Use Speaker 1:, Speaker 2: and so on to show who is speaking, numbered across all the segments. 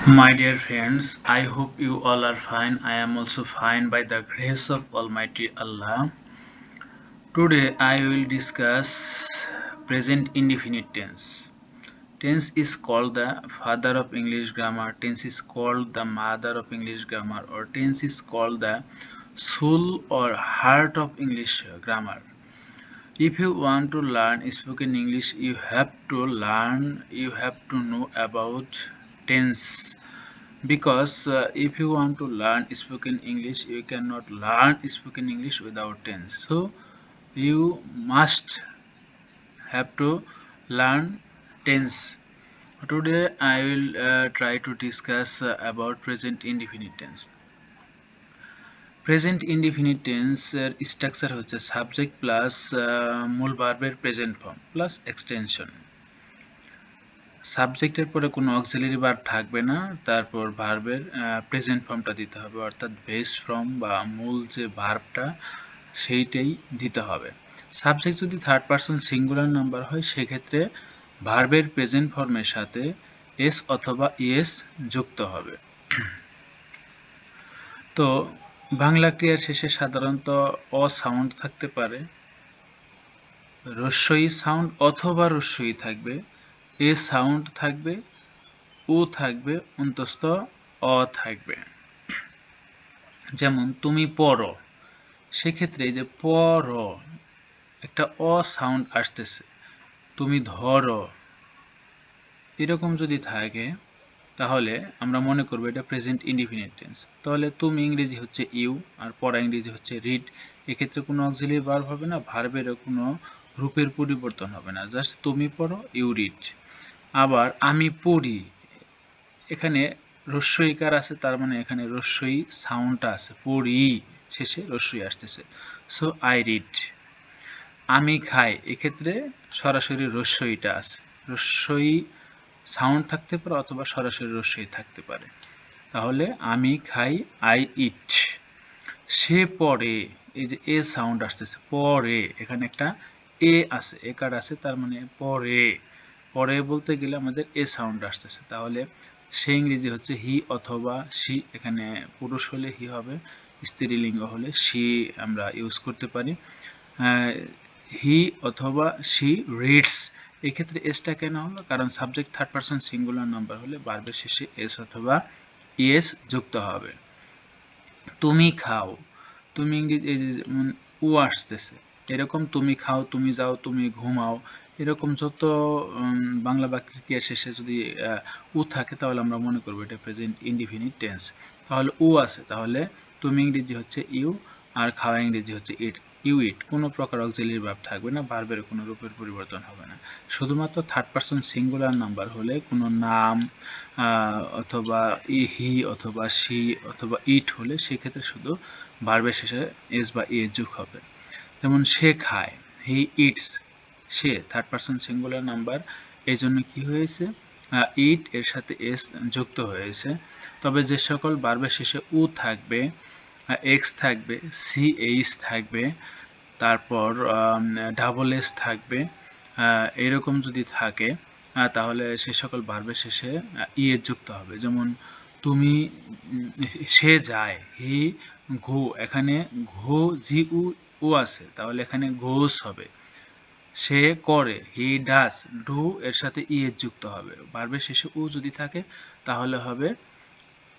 Speaker 1: My dear friends, I hope you all are fine. I am also fine by the grace of Almighty Allah. Today I will discuss present indefinite tense. Tense is called the father of English grammar, tense is called the mother of English grammar, or tense is called the soul or heart of English grammar. If you want to learn spoken English, you have to know about tense because if you want to learn spoken English, you cannot learn spoken English without tense. So you must have to learn tense. Today I will try to discuss about present indefinite tense. Present indefinite tense এর structure হচ্ছে subject plus মূল ভার্বের present form plus extension. সাবজেক্টের পরে কোনো auxiliary verb থাকবে না, তারপর ভার্বের প্রেজেন্ট ফর্মটা দিতে হবে, অর্থাৎ বেস ফর্ম বা মূল যে ভার্বটা সেইটাই দিতে হবে। সাবজেক্ট যদি থার্ড পারসন সিঙ্গুলার নাম্বার হয় সেক্ষেত্রে ভার্বের প্রেজেন্ট ফর্মের সাথে এস অথবা ইএস যুক্ত হবে। তো বাংলা ক্রিয়ার শেষে সাধারণত অ সাউন্ড থাকতে পারে, রস্বই সাউন্ড অথবা রস্বই থাকবে, এ সাউন্ড থাকবে, ও থাকবে, অন্তস্থ অ থাকবে। যেমন তুমি পড়ো, সেক্ষেত্রে এই যে পড়ো একটা অ সাউন্ড আসতেছে। তুমি ধরো, এরকম যদি থাকে তাহলে আমরা মনে করব এটা প্রেজেন্ট ইনডিফিনিট টেন্স। তাহলে তুমি ইংরেজি হচ্ছে ইউ আর পড়া ইংরেজি হচ্ছে রিড। এক্ষেত্রে কোনো অক্সিলারি ভার্ব হবে না, ভার্বেরও কোনো রূপের পরিবর্তন হবে না, জাস্ট তুমি পড়ো, ইউ রিড। আবার আমি পড়ি, এখানে রস্বইকার আছে, তার মানে এখানে রস্বই সাউন্ডটা আছে, পড়ি শেষে রস্বই আসতেছে, সো আই রিড। আমি খাই, এক্ষেত্রে সরাসরি রস্বইটা আছে, রস্বই সাউন্ড থাকতে পারে অথবা সরাসরি রস্বই থাকতে পারে। তাহলে আমি খাই, আই ইট। সে পড়ে, এই যে এ সাউন্ড আসতেছে, পড়ে, এখানে একটা এ আছে, এ কার্ড আছে, তার মানে পড়ে। পড়ে বলতে গেলে আমাদের এ সাউন্ড আসতেছে, তাহলে সে ইংরেজি হচ্ছে হি অথবা সি। এখানে পুরুষ হলে হি হবে, স্ত্রীলিঙ্গ হলে সি আমরা ইউজ করতে পারি। হি অথবা সি রিডস। এক্ষেত্রে এসটা কেন হলো? কারণ subject third person singular number হলে ভার্বের শেষে এস অথবা ইএস যুক্ত হবে। তুমি খাও, তুমি ইংরেজি এই যে যেমন উ আসতেছে, এরকম তুমি খাও, তুমি যাও, তুমি ঘুমাও, এরকম যত বাংলা বাক্যের ক্রিয়া শেষে যদি উ থাকে তাহলে আমরা মনে করবো এটা প্রেজেন্ট ইনডিফিনিট টেন্স। তাহলে উ আছে, তাহলে তুমি ইংরেজি হচ্ছে ইউ আর খাওয়া ইংরেজি হচ্ছে ইট, ইউ ইট। কোনো প্রকার অক্সিলারি ভার্ব থাকবে না, ভার্বের কোনো রূপের পরিবর্তন হবে না। শুধুমাত্র থার্ড পারসন সিঙ্গুলার নাম্বার হলে কোনো নাম অথবা হি অথবা সি অথবা ইট হলে সেক্ষেত্রে শুধু ভার্বের শেষে এস বা এ যোগ হবে। যেমন সে খায়, he eats, say third person singular number, এই জন্য কি হয়েছে, ইট এর সাথে এস যুক্ত হয়েছে। তবে যে সকল ভার্বের শেষে উ থাকবে, এক্স থাকবে, সি এইচ থাকবে, তারপর ডাবল এস থাকবে, এরকম যদি থাকে তাহলে সে সকল ভার্বের শেষে ইয়ে যুক্ত হবে। যেমন তুমি, সে যায়, হি ঘো, এখানে ঘো জি উ ও আছে, তাহলে এখানে গোস হবে। সে করে, হি ডাস, ডু এর সাথে ইএস যুক্ত হবে। ভার্বের শেষে উ যদি থাকে তাহলে হবে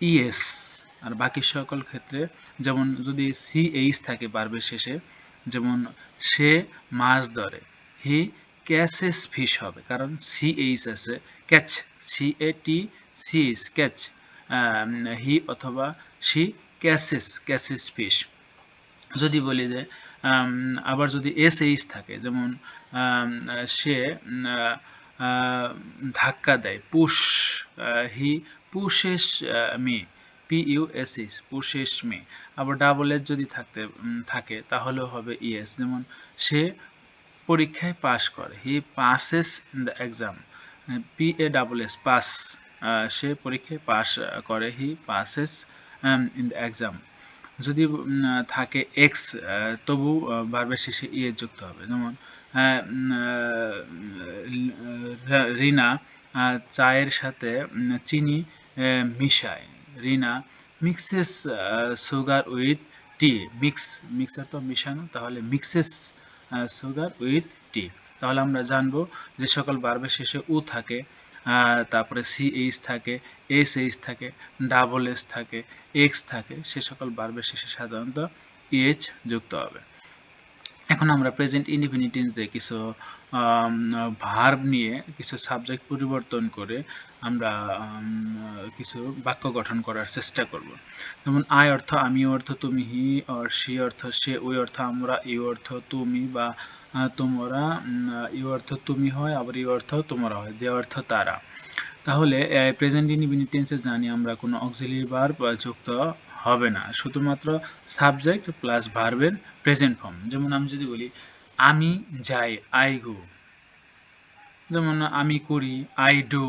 Speaker 1: ইএস। আর বাকি সকল ক্ষেত্রে যেমন যদি সি এইচ থাকে ভার্বের শেষে, যেমন সে মাছ ধরে, হি ক্যাচেস ফিশ হবে, কারণ সি এইচ আছে, ক্যাচ, সি এ টি সি এইচ, ক্যাচ, হি অথবা সি ক্যাচেস ফিশ। যদি বলি যে আবার যদি এস এইচ থাকে, যেমন সে ধাক্কা দেয়, push, he pushes me, P U S H, pushes me. আবার ডাবল এস যদি থাকে তাহলে হবে ইএস, যেমন সে পরীক্ষায় পাশ করে, he passes in the exam, P A double S, pass, সে পরীক্ষায় পাস করে, he passes in the exam. যদি থাকে এক্স, তবু ভার্বের শেষে ইয়ে যুক্ত হবে। যেমন রিনা চায়ের সাথে চিনি মিশায়। Rina mixes sugar with tea. Mixer তো মিশানো, তাহলে মিক্সেস সুগার উইথ টি। তাহলে আমরা জানবো যে সকল ভার্বের শেষে উ থাকে, তারপরে সিএইচ থাকে, এসএইচ থাকে, ডাবল এস থাকে, এক্স থাকে, সে সকল ভার্বের শেষে সাধারণত ইএইচ যুক্ত হবে। এখন আমরা প্রেজেন্ট ইনডিফিনিট টেন্স দিয়ে কিছু ভার্ব নিয়ে কিছু সাবজেক্ট পরিবর্তন করে আমরা কিছু বাক্য গঠন করার চেষ্টা করব। যেমন আই অর্থ আমি, অর্থ তুমি, হি অর সি অর্থ সে, ওই অর্থ আমরা, ইউ অর্থ তুমি বা তোমরা, ইউ অর্থ তুমি হয়, আবার ইউ অর্থ তোমরা হয়, যে অর্থ তারা। তাহলে প্রেজেন্ট ইনডিফিনিট টেন্সে জানি আমরা কোনো অক্সিলিয়ারি ভার্ব যুক্ত হবে না, শুধুমাত্র সাবজেক্ট প্লাস ভার্বের প্রেজেন্ট ফর্ম। যেমন আমি যদি বলি আমি যাই, আই গো। যেমন আমি করি, আই ডু।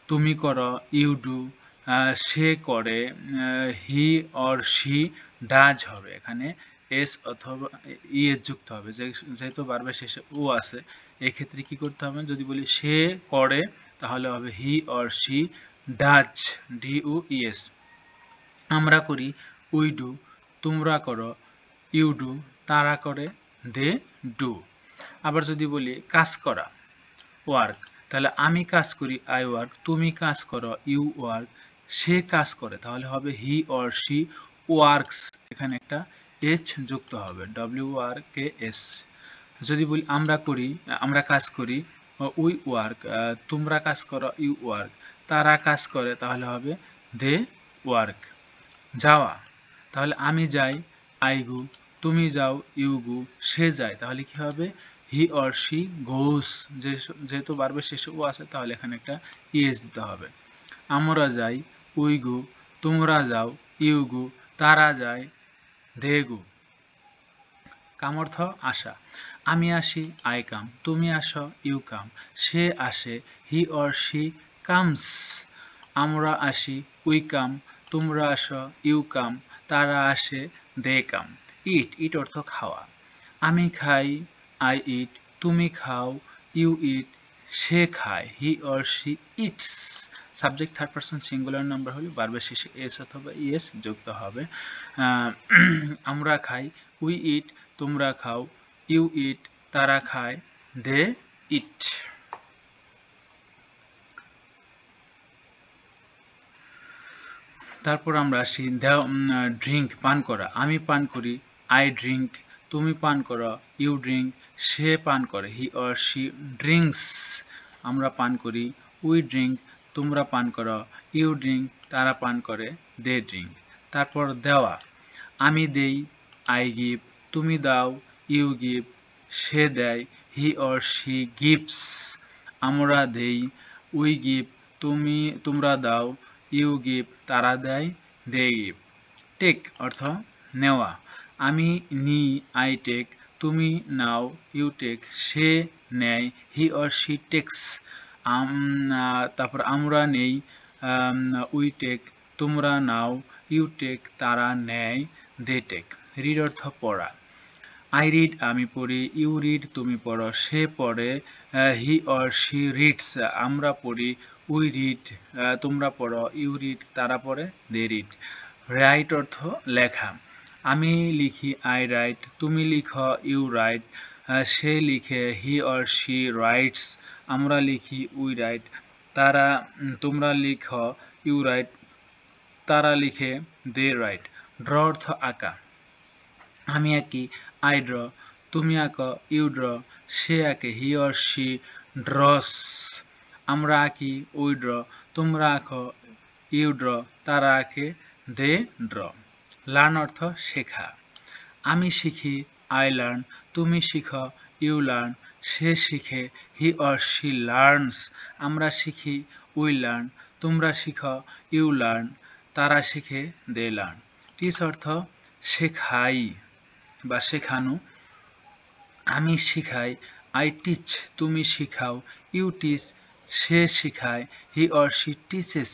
Speaker 1: তুমি করো, ইউ ডু। সে করে, হি অর শি ডাজ হবে। এখানে এস অথবা এস যুক্ত হবে, যেহেতু ভার্বের শেষে ও আছে। এক্ষেত্রে কি করতে হবে, যদি বলি সে করে তাহলে হবে he or she does, D O E S. আমরা করি, উই ডু। তোমরা করো, ইউ ডু। তারা করে, দে ডু। আবার যদি বলি কাজ করা, ওয়ার্ক, তাহলে আমি কাজ করি, আই ওয়ার্ক। তুমি কাজ করো, ইউ ওয়ার্ক। সে কাজ করে, তাহলে হবে হি অর শি ওয়ার্কস। এখানে একটা এস যুক্ত হবে, ডব্লিউ আর কে এস। যদি বলি আমরা করি, আমরা কাজ করি, উই ওয়ার্ক। তোমরা কাজ করো, ইউ ওয়ার্ক। তারা কাজ করে, তাহলে হবে দে ওয়ার্ক। যাওয়া, তাহলে আমি যাই, আই গো। তুমি যাও, ইউ গো। সে যায়, তাহলে কি হবে হি অর শি গোস। যেহেতু ভার্বের শেষে ও আছে, তাহলে এখানে একটা ইএস দিতে হবে। আমরা যাই, উই গো। তোমরা যাও, ইউ গো। তারা যায়, দে গো। কাম অর্থ আসা, আমি আসি, আই কাম। তুমি আসো, ইউ কাম। সে আসে, হি অর শি কামস। আমরা আসি, উই কাম। তোমরা আসো, ইউ কাম। তারা আসে, দে কাম। ইট অর্থ খাওয়া, আমি খাই, আই ইট। তুমি খাও, ইউ ইট। সে খায়, হি or she eats. Subject third person singular number হলে ভার্বের শেষে এস অথবা ইএস যুক্ত হবে। আমরা খাই, উই ইট। তোমরা খাও, ইউ ইট। তারা খায়, দে ইট। তারপর আমরা আসি ড্রিঙ্ক, পান করা, আমি পান করি, আই ড্রিঙ্ক। তুমি পান করো, ইউ ড্রিঙ্ক। সে পান করে, হি অর শি ড্রিঙ্কস। আমরা পান করি, উই ড্রিঙ্ক। তোমরা পান করো, ইউ ড্রিঙ্ক। তারা পান করে, দে ড্রিঙ্ক। তারপর দেওয়া, আমি দেই, আই গিভ। তুমি দাও, ইউ গিভ। সে দেয়, হি অর শি গিভস। আমরা দেই, উই গিভ। তোমরা দাও, ইউ গিভ। তারা দেয়, দে গিভ। টেক অর্থ নেওয়া, আমি নিই, আই টেক। তুমি নাও, ইউ টেক। সে নেয়, হি অর শি টেক্স। তারপর আমরা নেই, উই টেক। তোমরা নাও, ইউ টেক। তারা নেয়, দে টেক। রিড অর্থ পড়া, আই রিড আমি পড়ি, ইউ রিড তুমি পড়ো। সে পড়ে, হি অর শি রিডস। আমরা পড়ি, উই রিড। তোমরা পড়ো, ইউ রিড। তারা পড়ে, দে রিড। রাইট অর্থ লেখা, আমি লিখি, আই রাইট। তুমি লিখো, ইউ রাইট। সে লিখে, হি অর শি রাইটস। আমরা লিখি, উই রাইট। তোমরা লিখো, ইউ রাইট। তারা লিখে, দে রাইট। ড্র অর্থ আঁকা, আমি আঁকি, আই ড্র। তুমি আঁকো, ইউ ড্র। সে আঁকে, হি অর শি ড্রস। আমরা আঁকি, উই ড্র। তোমরা আঁকো, ইউ ড্র। তারা আঁকে, দে ড্র। লার্ন অর্থ শেখা, আমি শিখি, আই লার্ন। তুমি শিখো, ইউ লার্ন। সে শিখে, হি অর শি লার্নস। আমরা শিখি, উই লার্ন। তোমরা শিখো, ইউ লার্ন। তারা শিখে, দে লার্ন। টিচ অর্থ শেখাই বা শেখানো, আমি শিখাই, আই টিচ। তুমি শিখাও, ইউ টিচ। সে শিখায়, হি অর শি টিচেস।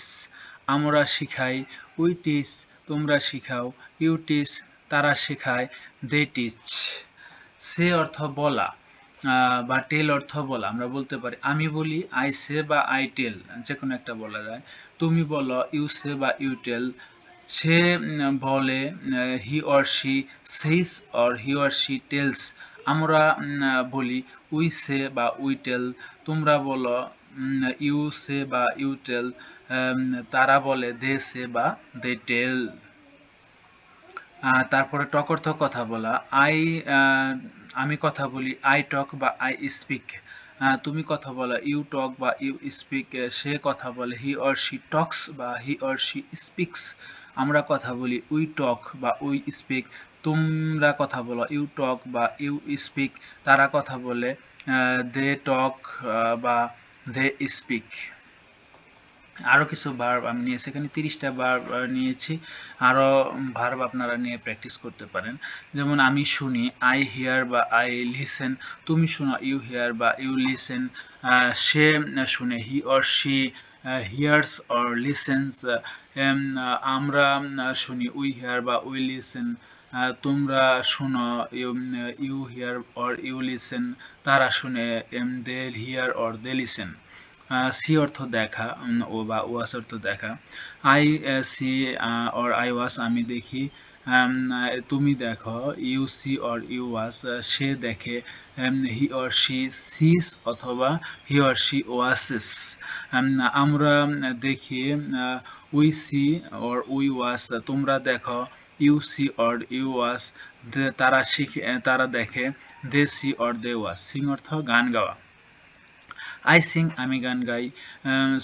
Speaker 1: আমরা শিখাই, উই টিচ। তোমরা শিখাও, ইউ টিচ। তারা শেখায়, দে টিচ। সে অর্থ বলা, বা টেল অর্থ বলা, আমরা বলতে পারি আমি বলি আই সে বা আই টেল, যে কোনো একটা বলা যায়। তুমি বলো ইউ সে বা ইউ টেল, সে বলে হি or she says or he or she tales, আমরা বলি উই সে বা উই টেল। তোমরা বলো ইউ সে বা ইউ টেল, তারা বলে দে সে বা দে টেল। তারপরে টক অর্থ কথা বলা, আমি কথা বলি আই টক বা আই স্পিক। তুমি কথা বলো ইউ টক বা ইউ স্পিক, সে কথা বলে হি অর শি টক্স বা হি অর শি স্পিক্স। আমরা কথা বলি উই টক বা উই স্পিক, তোমরা কথা বলো ইউ টক বা ইউ স্পিক, তারা কথা বলে দে টক বা দে স্পিক। আরও কিছু ভার্ব আমি নিয়েছি, এখানে 30টা ভার্ব নিয়েছি। আরও ভার্ব আপনারা নিয়ে প্র্যাকটিস করতে পারেন। যেমন আমি শুনি আই হিয়ার বা আই লিসেন, তুমি শোনো ইউ হিয়ার বা ইউ লিসেন, সে শুনে he or she hears or listens, আমরা শুনি উই হিয়ার বা উই লিসেন, তোমরা শুনো you hear or you listen, তারা শুনে they hear or they listen. See অর্থ দেখা, ও বা ওয়াস অর্থ দেখা। I see or I watch আমি দেখি, তুমি দেখো you see or you watch, সে দেখে হি অর শি সিস অথবা হি অর শি ওয়াসেস। আমরা দেখি উই সি অর উই ওয়াস, তোমরা দেখো ইউ সি অর ইউ ওয়াস, তারা শিখে তারা দেখে দে সি অর দে ওয়াস। সিং অর্থ গান গাওয়া। আই সিং আমি গান গাই,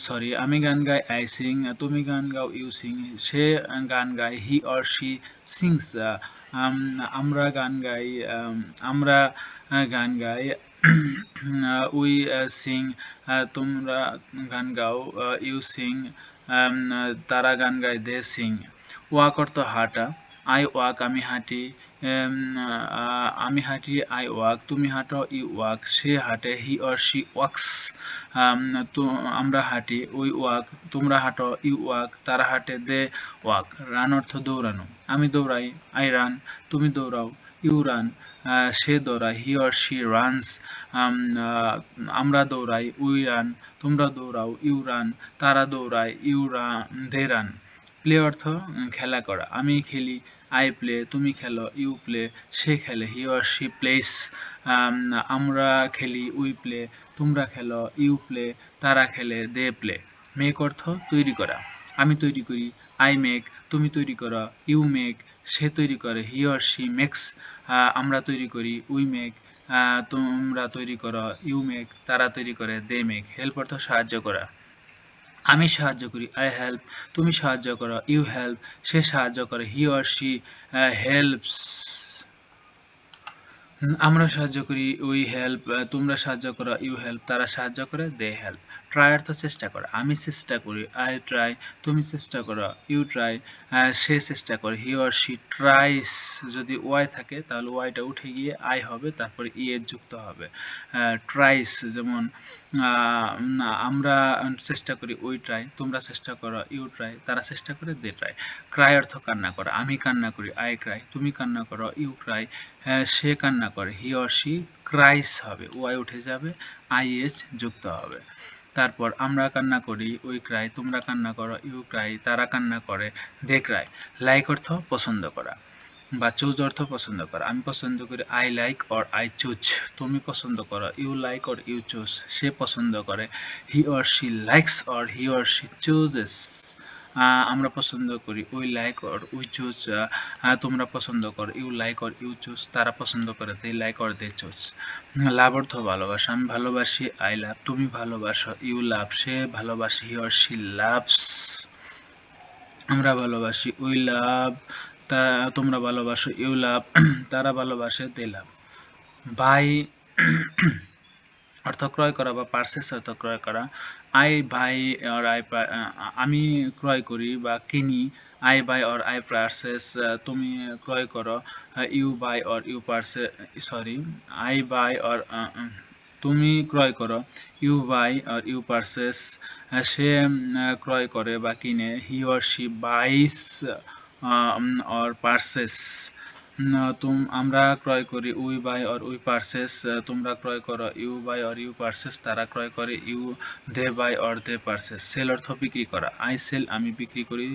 Speaker 1: সরি আমি গান গাই আই সিং, তুমি গান গাও ইউ সিং, সে গান গায় হি অর শি সিংস, আমরা গান গাই আমরা গান গাই উই সিং, তোমরা গান গাও ইউ সিং, তারা গান গায় দে সিং। ওয়াক অর্থ হাঁটা, আই ওয়াক আমি হাঁটি, আমি হাঁটি আই ওয়াক, তুমি হাঁটো ইউ ওয়াক, সে হাঁটে হি অর শি ওয়াক্স, তো আমরা হাঁটি উই ওয়াক, তোমরা হাঁটো ইউ ওয়াক, তারা হাঁটে দে ওয়াক। রান অর্থ দৌড়ানো, আমি দৌড়াই আই রান, তুমি দৌড়াও ইউ রান, সে দৌড়ায় হি অর শি রানস, আমরা দৌড়াই উই রান, তোমরা দৌড়াও ইউ রান, তারা দৌড়ায় you run they run. Play অর্থ খেলা করা, আমি খেলি আই প্লে, তুমি খেলো ইউ প্লে, সে খেলে হি অর শি প্লেস, আমরা খেলি উই প্লে, তোমরা খেলো ইউ প্লে, তারা খেলে দে প্লে। মেক অর্থ তৈরি করা, আমি তৈরি করি আই মেক, তুমি তৈরি করো ইউ মেক, সে তৈরি করে হি অর শি মেক্স, আমরা তৈরি করি উই মেক, তোমরা তৈরি করো ইউ মেক, তারা তৈরি করে দে মেক। হেল্প অর্থ সাহায্য করা, আমি সাহায্য করি আই হেল্প, তুমি সাহায্য করো ইউ হেল্প, সে সাহায্য করে হি অর শি হেল্পস, আমরা সাহায্য করি উই হেল্প, তোমরা সাহায্য করো ইউ হেল্প, তারা সাহায্য করে দে হেল্প। ট্রাই অর্থ চেষ্টা করা, আমি চেষ্টা করি আই ট্রাই, তুমি চেষ্টা করো ইউ ট্রাই, সে চেষ্টা করে হি অর শি ট্রাইস, যদি ওয়াই থাকে তাহলে ওয়াইটা উঠে গিয়ে আই হবে, তারপরে ই এর যুক্ত হবে। ট্রাইস যেমন আমরা চেষ্টা করি উই ট্রাই, তোমরা চেষ্টা করো ইউ ট্রাই, তারা চেষ্টা করে দে ট্রাই। ক্রাই অর্থ কান্না করা, আমি কান্না করি আই ক্রাই, তুমি কান্না করো ইউ ক্রাই, সে কান্না করে হি অর শি ক্রাইস হবে, ওয়াই উঠে যাবে আই এস যুক্ত হবে। তারপর আমরা কান্না করি উই ক্রাই, তোমরা কান্না করো ইউ ক্রাই, তারা কান্না করে দে ক্রাই। লাইক অর্থ পছন্দ করা বা চুজ অর্থ পছন্দ করা, আমি পছন্দ করি I like or I choose, তুমি পছন্দ করো you like or you choose, সে পছন্দ করে he or she likes or he or she chooses, আমরা পছন্দ করি we like or we choose, তোমরা পছন্দ করো you like or you choose, তারা পছন্দ করে they like or they choose. Love অর্থ ভালোবাসা, আমি ভালোবাসি আই লাভ, তুমি ভালোবাসো ইউ লাভ, সে ভালোবাসে হি অর শি লাভস, আমরা ভালোবাসি উই লাভ, তোমরা ভালোবাসো ইউ লাভ, তারা ভালোবাসে দে লাভ। বাই অর্থ ক্রয় করা বা পারচেস অর্থ ক্রয় করা, আই বাই অর আমি ক্রয় করি বা কিনি, I buy or I purchase, তুমি ক্রয় করো you buy or you purchase, sorry I buy or তুমি ক্রয় করো you buy or you purchase, সে ক্রয় করে বা কিনে he or she buys or purchase. আমরা ক্রয় করি, we buy or we purchase, তোমরা ক্রয় করো, you buy or you purchase, তারা ক্রয় করে, you they buy or they purchase. Sell অর্থ বিক্রি করা, আই সেল আমি বিক্রি করি,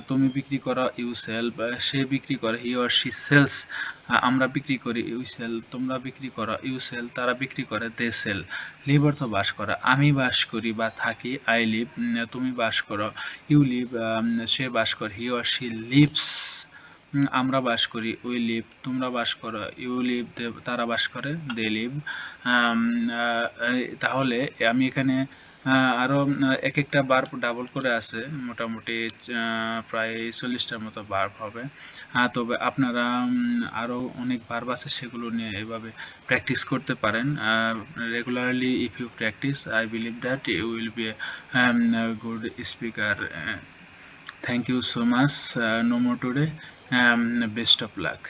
Speaker 1: তুমি বিক্রি করো, ইউ সেল, সে বিক্রি করে, হি অর শি সেলস আমরা বিক্রি করি, ইউ সেল তোমরা বিক্রি করো, ইউ সেল তারা বিক্রি করে, দে সেল। লিভ অর্থ বাস করা, আমি বাস করি বা থাকি, আই লিভ তুমি বাস করো, ইউ লিভ সে বাস করে, হি অর শি লিভস আমরা বাস করি, উই লিভ তোমরা বাস করো, ইউ লিভ তারা বাস করে, দে লিভ। তাহলে আমি এখানে আরো এক একটা বার্ব ডাবল করে আছে, মোটামুটি প্রায় 40টার মতো বার্ব হবে। তবে আপনারা আরো অনেক বার্ব আছে, সেগুলো নিয়ে এভাবে প্র্যাকটিস করতে পারেন regularly. If you practice, I believe that you will be good speaker. Thank you so much. No more today. Best of luck.